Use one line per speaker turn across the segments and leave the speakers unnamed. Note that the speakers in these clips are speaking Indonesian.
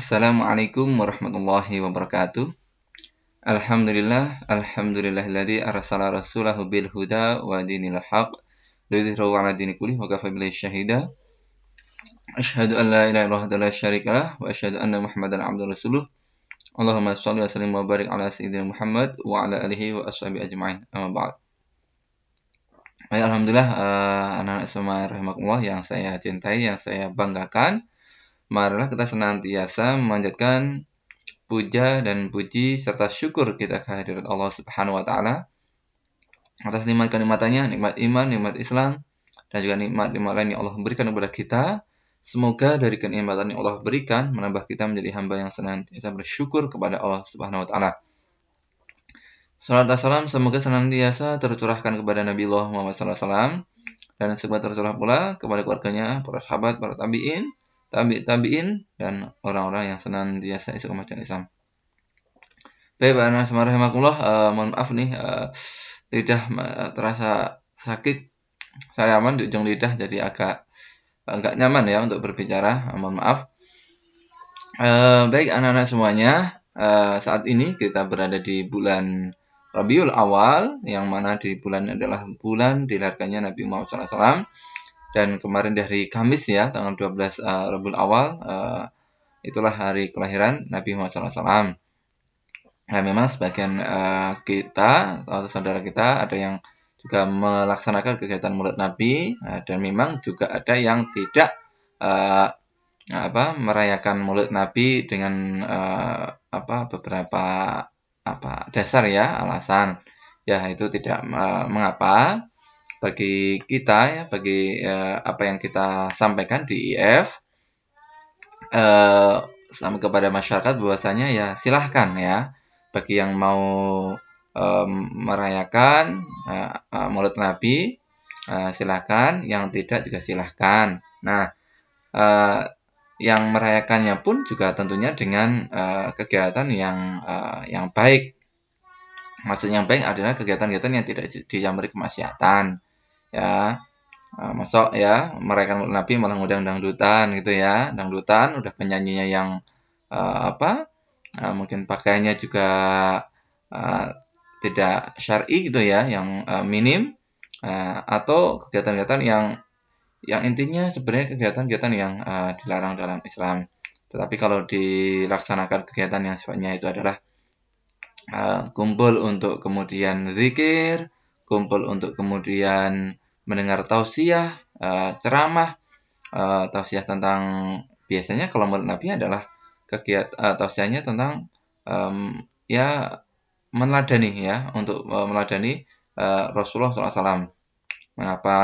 Assalamualaikum warahmatullahi wabarakatuh. Alhamdulillahilladzi arsala rasulahu bil huda wa dinil haq liyudhhirahu 'ala dini kullih wa kafa billahi syahida. Asyhadu an la ilaha illallah wa la syarikalah wa asyhadu anna Muhammadan abduhu wa rasuluh. Allahumma shalli wa sallim wa barik ala sayyidina Muhammad wa ala alihi wa ashabihi ajma'in. Amma ba'd. Baik, alhamdulillah anak-anak semua rahimakumullah yang saya cintai, yang saya banggakan. Marilah kita senantiasa memanjatkan puja dan puji serta syukur kita kehadirat Allah Subhanahu wa taala atas nikmat kenikmatannya, nikmat iman, nikmat Islam, dan juga nikmat-nikmat lain yang Allah berikan kepada kita. Semoga dari kenikmatan yang Allah berikan menambah kita menjadi hamba yang senantiasa bersyukur kepada Allah Subhanahu wa taala. Salam dan salam semoga senantiasa tercurahkan kepada Nabi Allah Muhammad SAW dan semoga tercurah pula kepada keluarganya, para sahabat, para tabi'in, tabi'in, dan orang-orang yang senantiasa isuk membaca Islam. Baik, anak semua rahimakumullah, mohon maaf nih, lidah terasa sakit, sariawan di ujung lidah, jadi agak nggak nyaman ya untuk berbicara, mohon maaf. Baik anak-anak semuanya, saat ini kita berada di bulan Rabiul Awal, yang mana di bulan adalah bulan dilahirkannya Nabi Muhammad SAW. Dan kemarin dari Kamis ya, tanggal 12 Rabiul Awal, itulah hari kelahiran Nabi Muhammad SAW. Nah, memang sebagian kita atau saudara kita ada yang juga melaksanakan kegiatan Maulid Nabi, dan memang juga ada yang tidak merayakan Maulid Nabi dengan beberapa dasar ya, alasan. Ya, itu tidak mengapa bagi kita ya, bagi apa yang kita sampaikan di IF kepada masyarakat bahwasanya ya silahkan ya, bagi yang mau merayakan Maulid Nabi silahkan, yang tidak juga silahkan. Nah, yang merayakannya pun juga tentunya dengan kegiatan yang baik. Maksudnya yang baik adalah kegiatan-kegiatan yang tidak dicampuri kemaksiatan. Ya, masuk ya, merayakan Maulid Nabi malah ngundang dangdutan gitu ya. Dangdutan udah penyanyinya yang mungkin pakaiannya juga tidak syar'i gitu ya, yang minim, atau kegiatan-kegiatan yang intinya sebenarnya kegiatan-kegiatan yang dilarang dalam Islam. Tetapi kalau dilaksanakan kegiatan yang sifatnya itu adalah kumpul untuk kemudian zikir, kumpul untuk kemudian mendengar tausiah, ceramah, tausiah tentang, biasanya kalau Maulid Nabi adalah kegiatan tausiahnya tentang ya meneladani ya, untuk meneladani Rasulullah SAW. Mengapa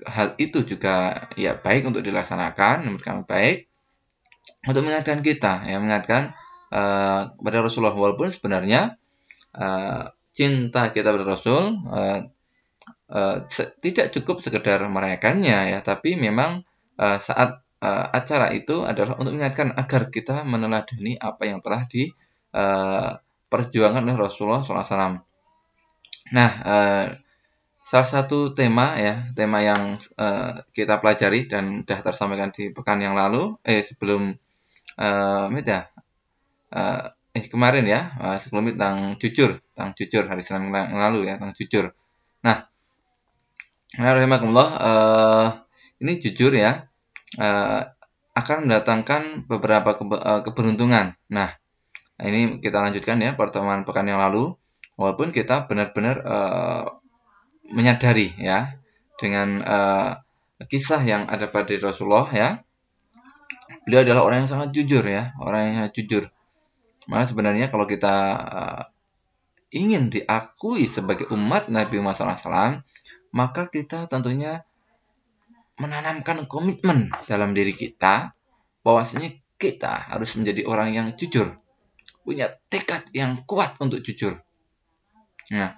hal itu juga ya baik untuk dilaksanakan, memberikan baik untuk mengingatkan kita ya, mengingatkan kepada Rasulullah, walaupun sebenarnya cinta kita pada Rasul tidak cukup sekedar merayakannya ya, tapi memang saat acara itu adalah untuk mengingatkan agar kita meneladani apa yang telah diperjuangkan oleh Rasulullah SAW. Nah, salah satu tema yang kita pelajari dan sudah tersampaikan di pekan yang lalu, sebelum kemarin ya, sebelum itu tentang jujur hari Senin yang lalu ya, tentang jujur. Nah, rahimakumullah, ini jujur ya akan mendatangkan beberapa keberuntungan. Nah, ini kita lanjutkan ya pertemuan pekan yang lalu, walaupun kita benar-benar menyadari ya dengan kisah yang ada pada Rasulullah ya, beliau adalah orang yang sangat jujur ya, orang yang sangat jujur. Maka sebenarnya kalau kita ingin diakui sebagai umat Nabi Muhammad SAW, maka kita tentunya menanamkan komitmen dalam diri kita bahwasanya kita harus menjadi orang yang jujur, punya tekad yang kuat untuk jujur. Nah,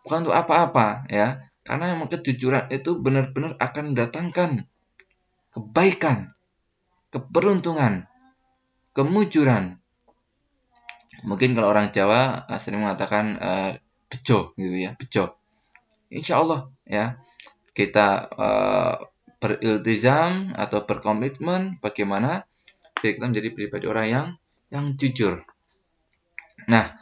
bukan untuk apa-apa ya, karena memang kejujuran itu benar-benar akan mendatangkan kebaikan, keberuntungan, kemujuran. Mungkin kalau orang Jawa sering mengatakan bejo gitu ya, bejo. Insya Allah ya, kita beriltizam atau berkomitmen bagaimana biar kita menjadi pribadi orang yang jujur. Nah,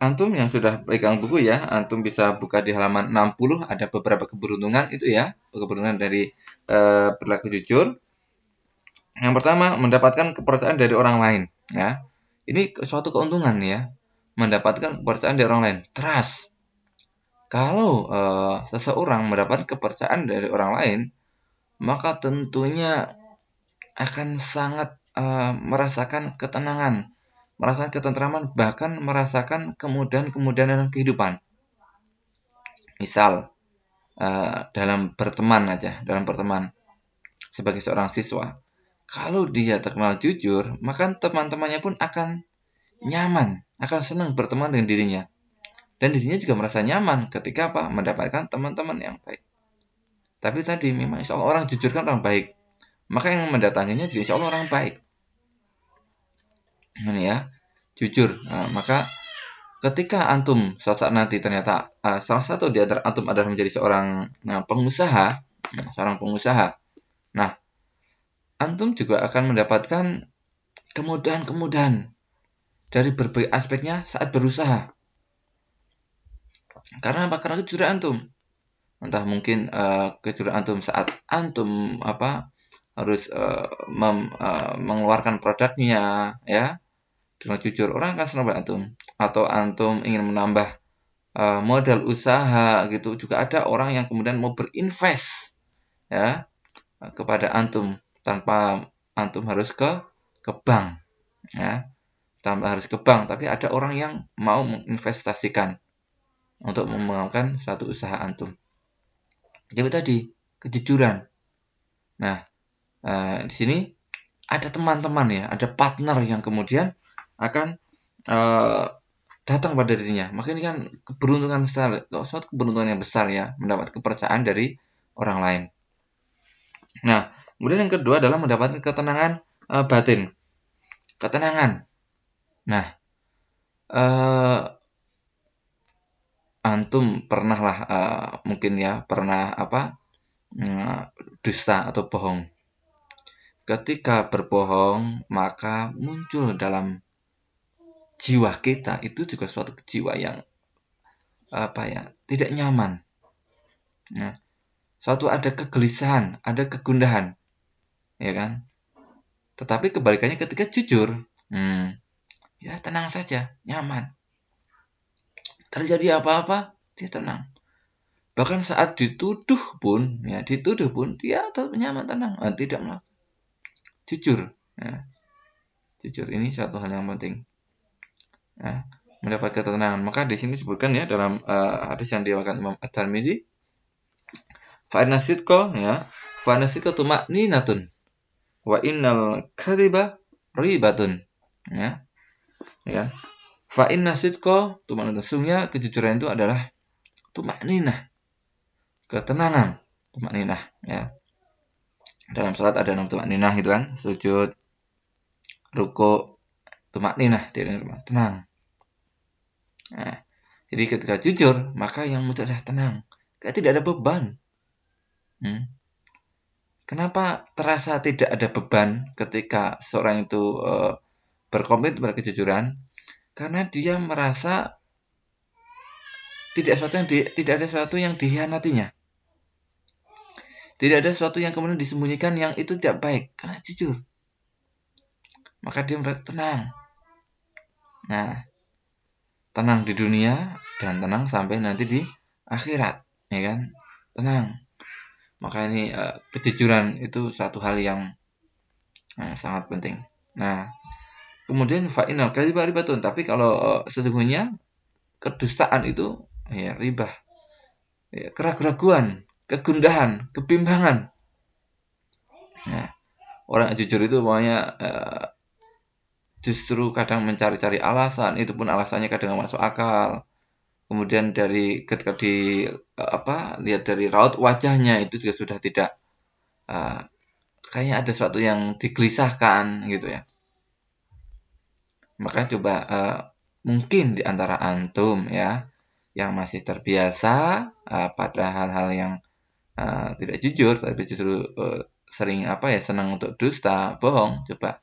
antum yang sudah pegang buku ya, antum bisa buka di halaman 60, ada beberapa keberuntungan itu ya, keberuntungan dari perilaku jujur. Yang pertama, mendapatkan kepercayaan dari orang lain ya. Ini suatu keuntungan ya, mendapatkan kepercayaan dari orang lain, trust. Kalau seseorang mendapat kepercayaan dari orang lain, maka tentunya akan sangat merasakan ketenangan, merasakan ketentraman, bahkan merasakan kemudahan-kemudahan dalam kehidupan. Misal, dalam berteman aja, dalam berteman sebagai seorang siswa, kalau dia terkenal jujur, maka teman-temannya pun akan nyaman, akan senang berteman dengan dirinya. Dan dirinya juga merasa nyaman ketika mendapatkan teman-teman yang baik. Tapi tadi memang insya Allah orang jujur kan orang baik, maka yang mendatanginya juga insya Allah orang baik. Ini ya, jujur. Maka ketika antum suatu saat nanti ternyata salah satu di antara antum adalah menjadi seorang pengusaha, nah antum juga akan mendapatkan kemudahan-kemudahan dari berbagai aspeknya saat berusaha. Karena apa? Karena kejujuran antum. Entah mungkin kejujuran antum saat antum harus mengeluarkan produknya ya. Dengan jujur, orang akan senang pada antum. Atau antum ingin menambah modal usaha gitu, juga ada orang yang kemudian mau berinvest ya kepada antum tanpa antum harus ke bank ya, tanpa harus ke bank, tapi ada orang yang mau menginvestasikan untuk mengembangkan suatu usaha antum. Jadi tadi kejujuran. Nah, di sini ada teman-teman ya, ada partner yang kemudian akan datang pada dirinya. Maka ini kan keberuntungan besar, suatu keberuntungan yang besar ya, mendapat kepercayaan dari orang lain. Nah, kemudian yang kedua adalah mendapatkan ketenangan batin. Ketenangan. Nah, antum pernah lah mungkin ya pernah dusta atau bohong. Ketika berbohong, maka muncul dalam jiwa kita itu juga suatu jiwa yang tidak nyaman. Nah, suatu ada kegelisahan, ada kegundahan, ya kan? Tetapi kebalikannya ketika jujur, ya tenang saja, nyaman. Terjadi apa-apa, dia tenang. Bahkan saat dituduh pun dia tetap nyaman, tenang, tidak melakukan. Jujur, ya. Jujur ini satu hal yang penting. Ya, mendapat ketenangan. Maka di sini disebutkan ya dalam hadis yang diriwayatkan Imam At-Tirmidzi, fa'inna sidqa ya, fa'inna sidqa tuma'ninatun wa innal kadhiba ribatun. Ya. Ya. Fa'inna sidqa tuma'ninatun, sesungguhnya kejujuran itu adalah tuma'ninah, ketenangan, tuma'ninah ya. Dalam salat ada 6 tuma'ninah gitu kan, sujud, ruku, tuma'ninah, tenang. Nah, jadi ketika jujur, maka yang muncul adalah tenang. Kayak tidak ada beban. Kenapa terasa tidak ada beban ketika seorang itu berkomit pada kejujuran? Karena dia merasa tidak ada sesuatu yang dikhianatinya. Tidak ada sesuatu yang kemudian disembunyikan yang itu tidak baik. Karena jujur. Maka dia merasa tenang. Nah, tenang di dunia dan tenang sampai nanti di akhirat, ya kan? Tenang. Maka ini kejujuran itu satu hal yang sangat penting. Nah, kemudian fa'inal kadhiba ribatun, tapi kalau sesungguhnya kedustaan itu ya ribah. Ya, keraguan, kegundahan, kebimbangan. Nah, orang jujur itu pokoknya justru kadang mencari-cari alasan, itu pun alasannya kadang nggak masuk akal. Kemudian dari ketika lihat dari raut wajahnya itu juga sudah tidak kayaknya ada sesuatu yang digelisahkan gitu ya. Maka coba mungkin di antara antum ya yang masih terbiasa pada hal-hal yang tidak jujur, tapi justru sering senang untuk dusta, bohong, coba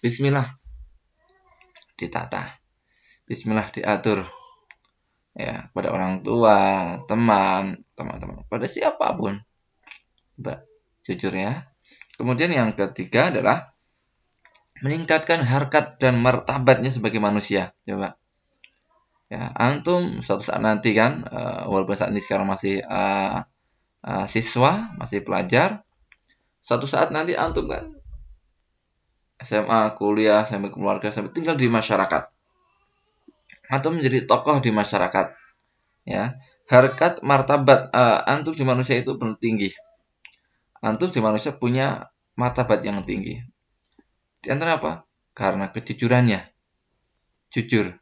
bismillah ditata, bismillah diatur ya, pada orang tua, teman-teman, pada siapapun. Coba jujur ya. Kemudian yang ketiga adalah meningkatkan harkat dan martabatnya sebagai manusia. Coba ya, antum suatu saat nanti kan, walaupun saat ini sekarang masih siswa, masih pelajar, suatu saat nanti antum kan SMA, kuliah, sampai keluarga, sampai tinggal di masyarakat. Antum menjadi tokoh di masyarakat. Ya, harkat martabat antum di manusia itu tinggi. Antum di manusia punya martabat yang tinggi. Di antara apa? Karena kejujurannya. Jujur.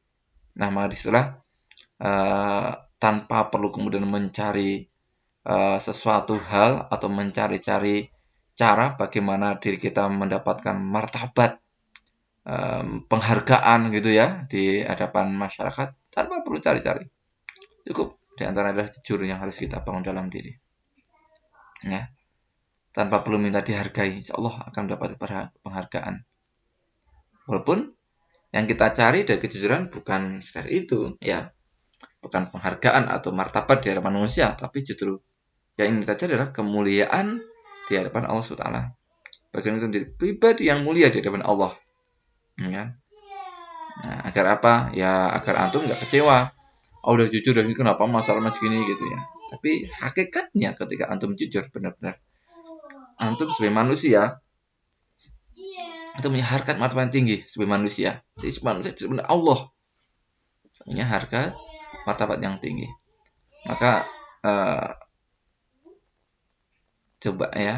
Nah, maka disitulah tanpa perlu kemudian mencari sesuatu hal atau mencari-cari cara bagaimana diri kita mendapatkan martabat, penghargaan gitu ya di hadapan masyarakat, tanpa perlu cari-cari. Cukup di antara adalah jujur yang harus kita bangun dalam diri. Ya. Tanpa perlu minta dihargai, insya Allah akan mendapat penghargaan. Walaupun yang kita cari dari kejujuran bukan sekedar itu, ya, bukan penghargaan atau martabat di hadapan manusia, tapi justru yang ingin kita cari adalah kemuliaan di hadapan Allah SWT. Bagaimana kita menjadi pribadi yang mulia di hadapan Allah. Ya. Nah, agar apa? Ya, agar antum nggak kecewa. Oh, udah jujur dan kenapa masalahnya segini gitu ya. Tapi hakikatnya ketika antum jujur benar-benar, antum sebagai manusia itu punya harkat martabat tinggi sebagai manusia. Jadi manusia itu benar Allah punya harkat martabat yang tinggi. Maka coba ya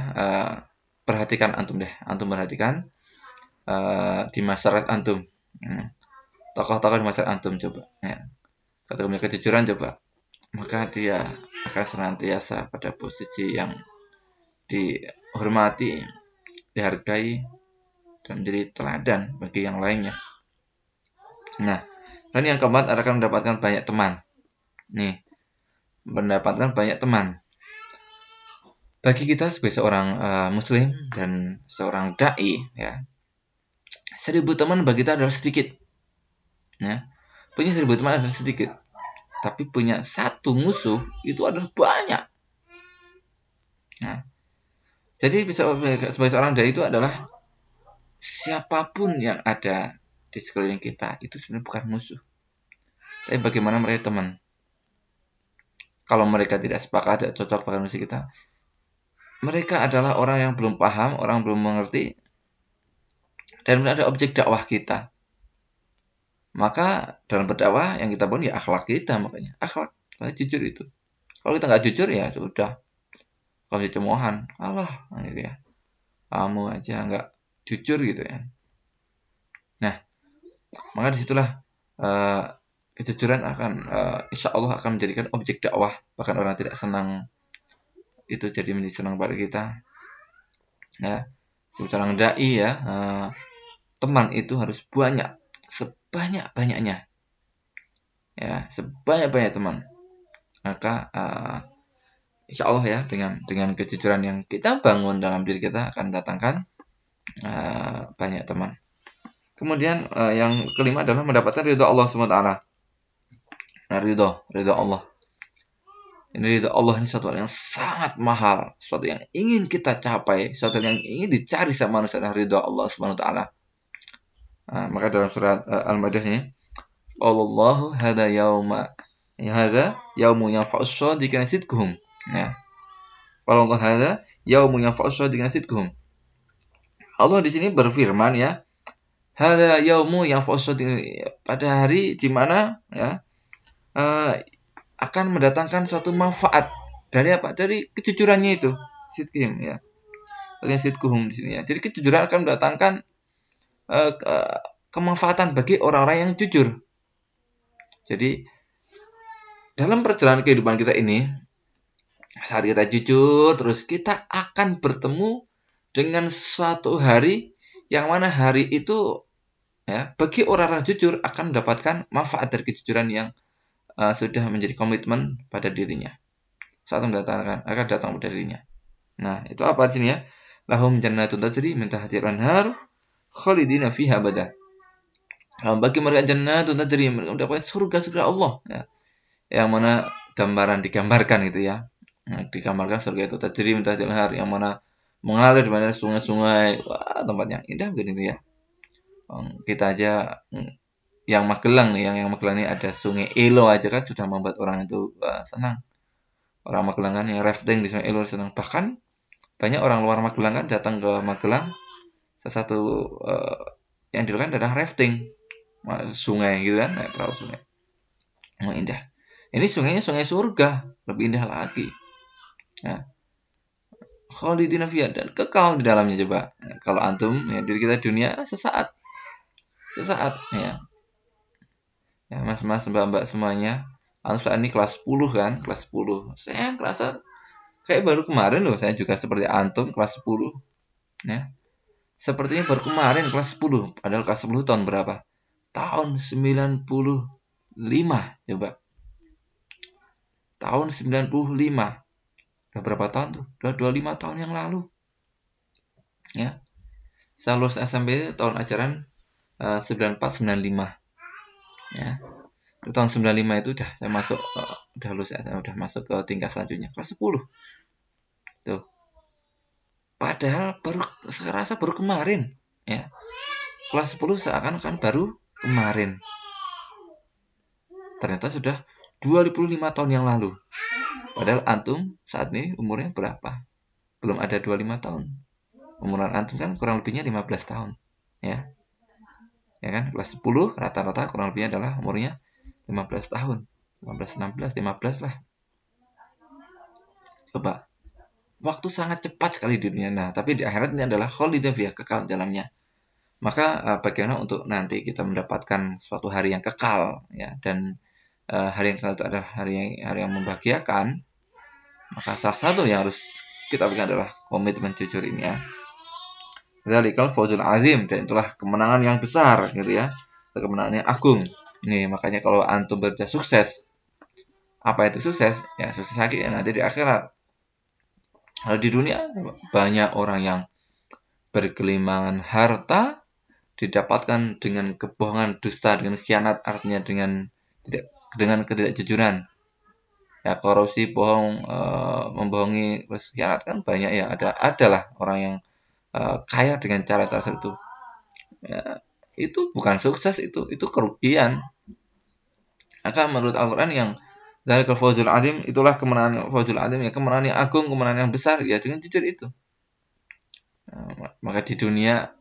perhatikan antum deh. Antum perhatikan di masyarakat antum. Tokoh-tokoh di masyarakat antum coba. Ya. Ketika punya kejujuran coba. Maka dia akan senantiasa pada posisi yang dihormati, dihargai, dan menjadi teladan bagi yang lainnya. Nah, dan yang keempat akan mendapatkan banyak teman. Nih, mendapatkan banyak teman. Bagi kita sebagai seorang muslim dan seorang dai, ya, 1000 teman bagi kita adalah sedikit. Ya, punya 1000 teman adalah sedikit. Tapi punya satu musuh itu adalah banyak. Nah, jadi sebagai seorang dai itu adalah siapapun yang ada di sekeliling kita itu sebenarnya bukan musuh. Tapi bagaimana mereka teman? Kalau mereka tidak sepakat, tidak cocok dengan musuh kita, mereka adalah orang yang belum paham, orang belum mengerti, dan ada objek dakwah kita. Maka dalam berdakwah yang kita bangun ya akhlak kita, makanya akhlak, jujur itu. Kalau kita nggak jujur ya sudah. Kalau dicemoohan, Allah, gitu ya. Kamu aja nggak jujur gitu ya. Nah, maka disitulah kejujuran akan insya Allah akan menjadikan objek dakwah. Bahkan orang tidak senang itu jadi menjadi senang pada kita. Ya, seorang dai ya, teman itu harus banyak, sebanyak-banyaknya. Ya, sebanyak-banyak teman. Maka insya Allah ya dengan kejujuran yang kita bangun dalam diri kita akan datangkan banyak teman. Kemudian yang kelima adalah mendapatkan ridho Allah SWT. Nah, ridho Allah. Ini ridho Allah ini sesuatu yang sangat mahal, sesuatu yang ingin kita capai, sesuatu yang ingin dicari sama manusia adalah ridho Allah SWT. Maka dalam surat Al-Maidah ini, Allahu hada yaumu yanfa'us shadiqina sidquhum. Ya. Allahu hada yaumu yanfa'us shadiqina sidquhum. Allah di sini berfirman ya, hada yaumu yanfa'us shadiqina, pada hari di mana ya akan mendatangkan suatu manfaat dari apa? Dari kejujurannya itu, sidqihim ya. Bagian sidquhum di sini ya. Jadi kejujuran akan mendatangkan kemanfaatan bagi orang-orang yang jujur. Jadi dalam perjalanan kehidupan kita ini, saat kita jujur, terus kita akan bertemu dengan suatu hari yang mana hari itu ya bagi orang-orang jujur akan mendapatkan manfaat dari kejujuran yang sudah menjadi komitmen pada dirinya. Saat mendatangkan akan datang pada dirinya. Nah, itu apa di sini ya? lahum jannatun tajri min tahtiha al-anhar khalidina fiha abada. Bagi mereka jannatun tajri, mereka mendapatkan surga-surga Allah, ya. Yang mana digambarkan gitu ya. Nah, digambarkan surga itu tajri min tahtiha al-anhar, yang mana mengalir di mana sungai-sungai. Wah, tempatnya indah begini ya. Kita aja yang Magelang nih, yang Magelang ini ada Sungai Elo aja kan sudah membuat orang itu senang. Orang Magelang kan yang rafting di Sungai Elo senang. Bahkan banyak orang luar Magelang kan datang ke Magelang. Salah satu yang dilakukan adalah rafting sungai gitu kan, naik perahu sungai. Indah. Ini sungainya sungai surga, lebih indah lagi. Ya. Khalidina fiha, dan kekal di dalamnya coba. Ya, kalau antum ya diri kita dunia sesaat ya. Ya, mas-mas, mbak-mbak semuanya. Antum saat ini kelas 10 kan, kelas 10. Saya kerasa kayak baru kemarin loh, saya juga seperti antum kelas 10. Ya. Sepertinya baru kemarin kelas 10, padahal kelas 10 tahun berapa? Tahun 95, coba. Tahun 95. Udah berapa tahun tuh? Udah 25 tahun yang lalu. Ya. Saya lulus SMP tahun ajaran 94-95. Ya. Di tahun 95 itu udah saya masuk udah lulus, saya udah masuk ke tingkat selanjutnya, kelas 10. Tuh. Padahal serasa baru kemarin, ya. Kelas 10 seakan-akan baru kemarin. Ternyata sudah 25 tahun yang lalu. Padahal antum saat ini umurnya berapa? Belum ada 25 tahun. Umuran antum kan kurang lebihnya 15 tahun. Ya. Ya kan? Kelas 10 rata-rata kurang lebihnya adalah umurnya 15 tahun. 15, 16, 15 lah. Coba. Waktu sangat cepat sekali di dunia. Nah, tapi di akhirat ini adalah khalidin fiha, kekal dalamnya. Maka bagaimana untuk nanti kita mendapatkan suatu hari yang kekal, ya, dan hari yang kekal itu adalah hari yang membahagiakan. Maka salah satu yang harus kita berikan adalah komitmen jujur ini, ya. Dzalikal fawzul azim, dan itulah kemenangan yang besar gitu ya. Kemenangan yang agung. Nih, makanya kalau antum berbicara sukses, apa itu sukses? Ya, sukses lagi ya, nanti di akhirat. Kalau di dunia banyak orang yang bergelimangan harta didapatkan dengan kebohongan, dusta, dengan khianat, artinya dengan ketidakjujuran. Ya, korupsi, bohong, membohongi, terus khianat kan banyak ya. Adalah orang yang kaya dengan cara tertentu. Ya, itu bukan sukses, itu kerugian. Maka menurut Al-Qur'an yang dari fawzul azim, itulah kemenangan fawzul azim, ya, kemenangan yang agung, kemenangan yang besar, ya, dengan jujur itu. Nah, maka di dunia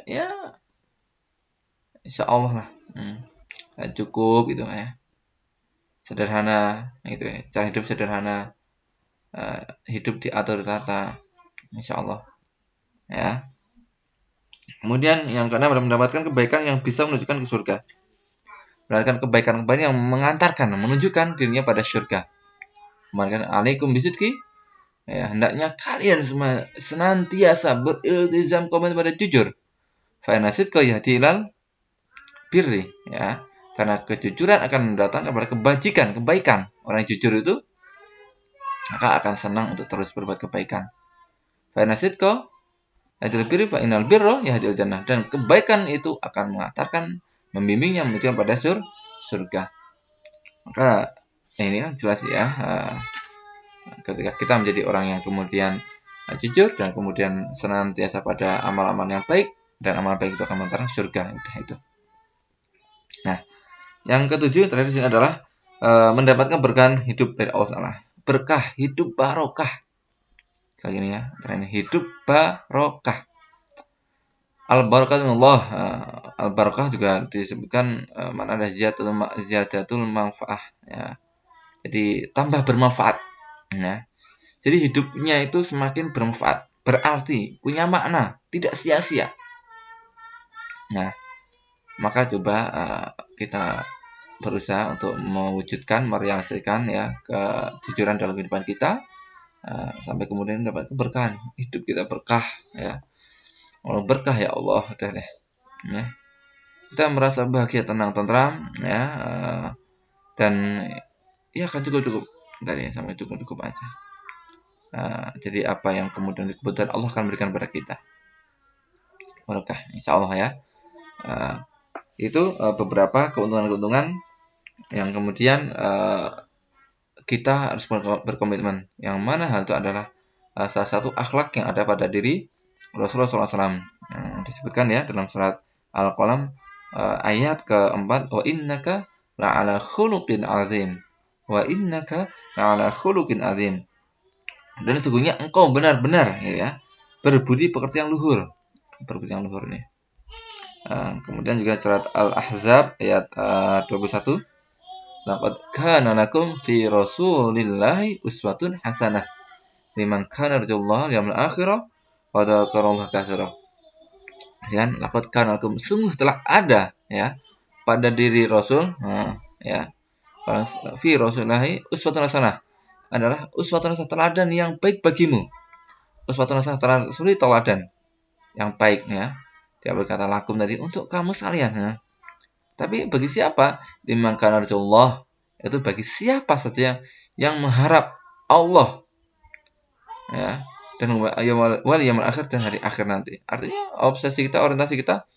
ya insya Allah lah cukup gitu ya, sederhana gitu ya, cara hidup sederhana, hidup diatur tata, insya Allah ya. Kemudian yang keenam adalah mendapatkan kebaikan yang bisa menunjukkan ke surga, mendapatkan kebaikan-kebaikan yang menunjukkan dirinya pada surga. Kemudian alaikum bisidqi, ya, hendaknya kalian semua senantiasa beriltizam komitmen pada jujur. Fa inna sidqa yahdi ilal birri, ya. Karena kejujuran akan mendatangkan kepada kebaikan. Orang yang jujur itu maka akan senang untuk terus berbuat kebaikan. Fa inna sidqa yahdil birri fa innal birra yahdil jannah, dan kebaikan itu akan mengantarkan, membimbingnya menuju pada surga. Maka ini kan jelas ya, ketika kita menjadi orang yang kemudian jujur dan kemudian senantiasa pada amal-amal yang baik, dan amal baik itu akan mengantarkan surga. Itu. Nah, yang ketujuh terakhir di sini adalah mendapatkan berkah hidup dari Allah Taala. Berkah hidup barokah. Kayak gini ya, terakhir hidup barokah. Al-barakah Allah. Al-barakah juga disebutkan mana ada ziyadatul manfaah, ya. Jadi tambah bermanfaat. Ya. Jadi hidupnya itu semakin bermanfaat, berarti punya makna, tidak sia-sia. Nah, maka coba kita berusaha untuk mewujudkan, merealisasikan ya kejujuran dalam kehidupan kita, sampai kemudian mendapat keberkahan, hidup kita berkah, ya. Allah berkah ya Allah, udah deh. Ya. Kita merasa bahagia, tenang, tentram, ya, dan ya kan cukup tadi sampai cukup aja. Jadi apa yang kemudian kebutuhan Allah akan berikan kepada kita. Barokah, insya Allah ya. Itu beberapa keuntungan-keuntungan yang kemudian kita harus berkomitmen. Yang mana hal itu adalah salah satu akhlak yang ada pada diri Rasulullah SAW. Disebutkan ya dalam surat Al-Qalam ayat keempat, wa innaka la'ala khuluqin azim. Wa innaka la'ala khuluqin azim. Dan sesungguhnya engkau benar-benar ya berbudi pekerti yang luhur. Berbudi yang luhur nih. Kemudian juga surat Al-Ahzab ayat 21. Laqad kana lakum fi Rasulillahi uswatun hasanah liman kana yarjullaha wal yawmal akhir wa dzakarallaha katsiran. Dan laqad kana lakum, sungguh telah ada ya pada diri Rasul ya fi Rasulillahi uswatun hasanah adalah uswatun hasanah, teladan yang baik bagimu. Uswatun hasanah, teladan yang baik ya. Dia berkata lakum tadi untuk kamu sekalian ya. Tapi bagi siapa? Liman kana yarjullah, itu bagi siapa saja yang mengharap Allah ya, dan wal yaumil akhir, dan hari akhir nanti. Artinya obsesi kita, orientasi kita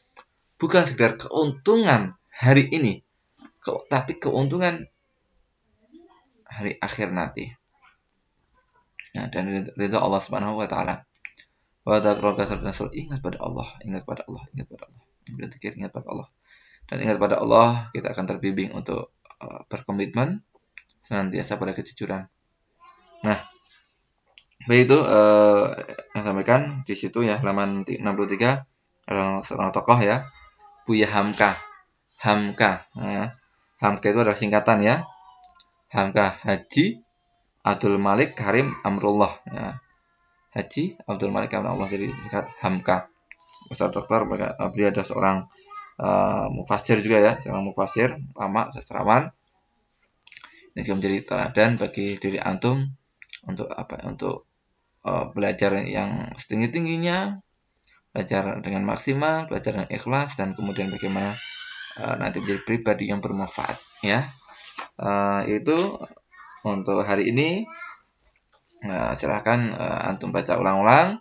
bukan sekedar keuntungan hari ini, tapi keuntungan hari akhir nanti. Ya, dan ridha Allah Subhanahu wa taala. Wa dzakara ingat pada Allah, ingat pada Allah, ingat pada Allah. Berzikir, ingat pada Allah. Dan ingat pada Allah, kita akan terbimbing untuk berkomitmen senantiasa pada kejujuran. Nah, begitu yang sampaikan di situ ya, halaman 63, ada seorang tokoh ya, Buya Hamka. Hamka itu adalah singkatan ya. Hamka Haji Abdul Malik Karim Amrullah ya. Haji Abdul Malik Karim Amrullah, jadi singkat Hamka. Besar dokter, beliau ada seorang mufasir juga ya, seorang mufasir lama, sastrawan. Ini juga menjadi teladan bagi diri antum untuk apa? Untuk belajar yang setinggi-tingginya, belajar dengan maksimal, belajar dengan ikhlas, dan kemudian bagaimana nanti menjadi pribadi yang bermanfaat ya. Itu untuk hari ini. Silahkan antum baca ulang-ulang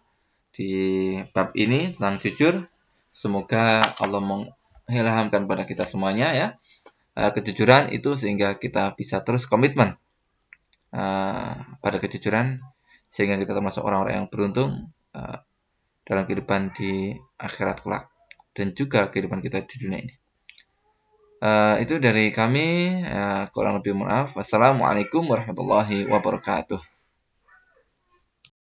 di bab ini tentang jujur. Semoga Allah mengilhamkan pada kita semuanya ya kejujuran itu, sehingga kita bisa terus komitmen pada kejujuran, sehingga kita termasuk orang-orang yang beruntung dalam kehidupan di akhirat kelak dan juga kehidupan kita di dunia ini. Itu dari kami, kurang lebih maaf. Wassalamualaikum warahmatullahi wabarakatuh.